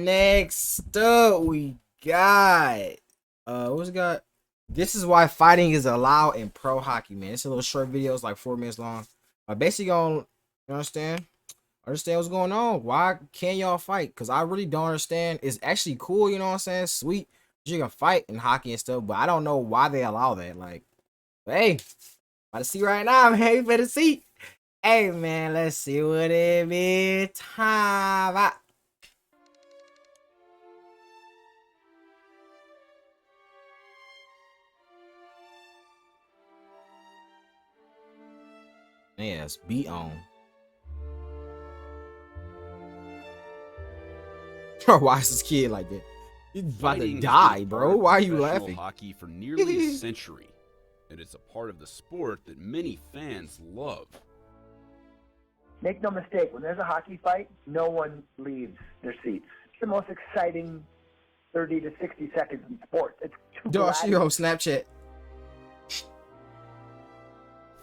Next up, we got what's it got? This is why fighting is allowed in pro hockey, man. It's a little short video, it's like 4 minutes long. Basically on, you understand what's going on. Why can't y'all fight? Because I really don't understand. It's actually cool, you know what I'm saying? Sweet. You can fight in hockey and stuff, but I don't know why they allow that. Like, hey, about to see right now, man. You better see. Hey, man, let's see what it be. Time out. Yes, be on. Bro, why is this kid like that? He's about to die, bro. Why are you laughing? Hockey for nearly a century, and it's a part of the sport that many fans love. Make no mistake, when there's a hockey fight, no one leaves their seats. It's the most exciting 30 to 60 seconds in sports. It's Dog, she on Snapchat.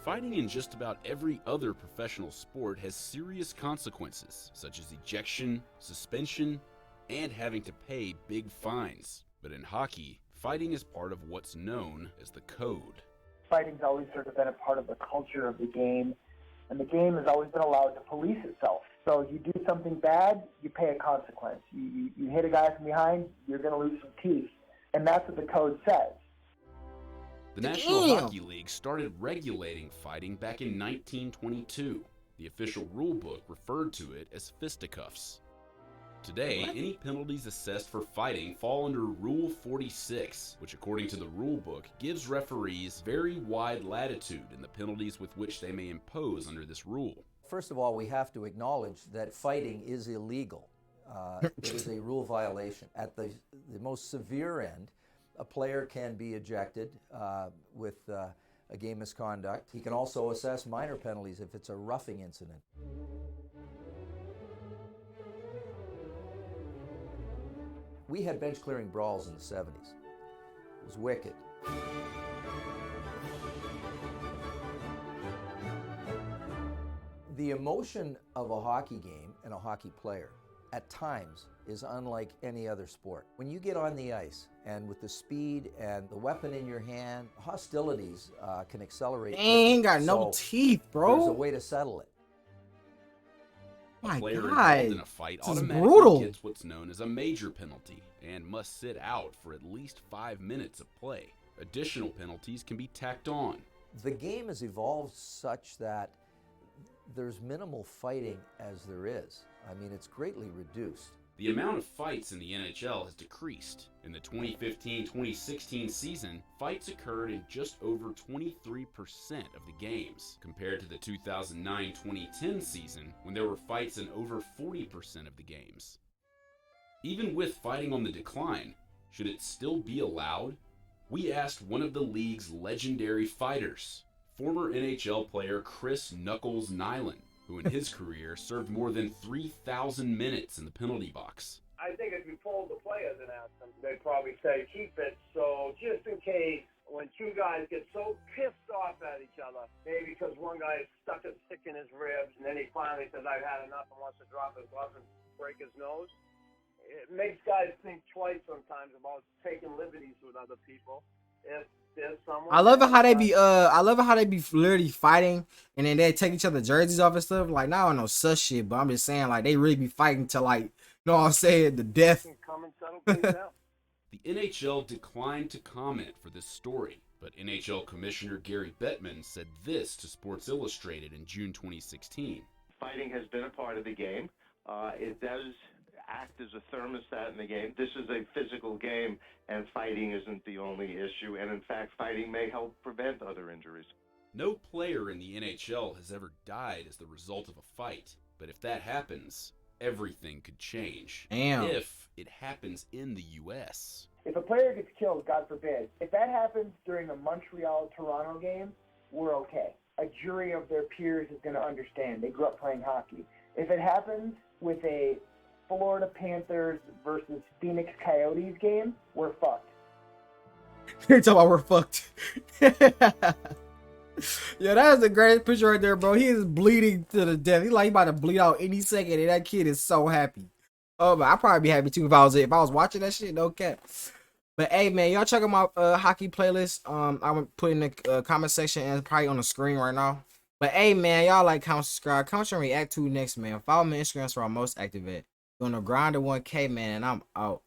Fighting in just about every other professional sport has serious consequences, such as ejection, suspension, and having to pay big fines. But in hockey, fighting is part of what's known as the code. Fighting's always sort of been a part of the culture of the game, and the game has always been allowed to police itself. So you do something bad, you pay a consequence. You hit a guy from behind, you're going to lose some teeth. And that's what the code says. The National Hockey League started regulating fighting back in 1922. The official rule book referred to it as fisticuffs. Today, any penalties assessed for fighting fall under Rule 46, which according to the rule book gives referees very wide latitude in the penalties with which they may impose under this rule. First of all, we have to acknowledge that fighting is illegal. It is a rule violation. At the most severe end, a player can be ejected with a game misconduct. He can also assess minor penalties if it's a roughing incident. We had bench clearing brawls in the 70s. It was wicked. The emotion of a hockey game and a hockey player at times is unlike any other sport. When you get on the ice and with the speed and the weapon in your hand, hostilities can accelerate. Ain't got no teeth, bro. There's a way to settle it. A player involved in a fight automatically brutal. gets what's known as a major penalty and must sit out for at least 5 minutes of play. Additional penalties can be tacked on. The game has evolved such that there's minimal fighting as there is. I mean, it's greatly reduced. The amount of fights in the NHL has decreased. In the 2015-2016 season, fights occurred in just over 23% of the games, compared to the 2009-2010 season, when there were fights in over 40% of the games. Even with fighting on the decline, should it still be allowed? We asked one of the league's legendary fighters, former NHL player Chris Knuckles Nyland, who in his career served more than 3,000 minutes in the penalty box. I think if you polled the players and asked them, they'd probably say keep it. So just in case, when two guys get so pissed off at each other, maybe because one guy stuck a stick in his ribs and then he finally says, I've had enough, and wants to drop his glove and break his nose. It makes guys think twice sometimes about taking liberties with other people. If there's someone, I love it how they be literally fighting and then they take each other jerseys off and stuff. Like, now I don't know such shit, but I'm just saying, like, they really be fighting to, like, you know what I'm saying, the death. come and settle things out. The NHL declined to comment for this story, but NHL Commissioner Gary Bettman said this to Sports Illustrated in June 2016. Fighting has been a part of the game. It does act as a thermostat in the game. This is a physical game, and fighting isn't the only issue. And in fact, fighting may help prevent other injuries. No player in the NHL has ever died as the result of a fight, but if that happens, everything could change. Damn. If it happens in the U.S. If a player gets killed, God forbid, if that happens during a Montreal-Toronto game, we're okay. A jury of their peers is going to understand. They grew up playing hockey. If it happens with a Florida Panthers versus Phoenix Coyotes game, we're fucked. They talking about we're fucked. Yeah, that is the greatest picture right there, bro. He is bleeding to the death. He's like he about to bleed out any second, and that kid is so happy. Oh, but I'd probably be happy too if I was watching that shit. No cap. But hey, man, y'all check out my hockey playlist. I'm gonna put in the comment section and probably on the screen right now. But hey, man, y'all like, comment, subscribe, comment, and react to next, man. Follow me on Instagram for our most active at. Gonna grind to 1K, man, and I'm out.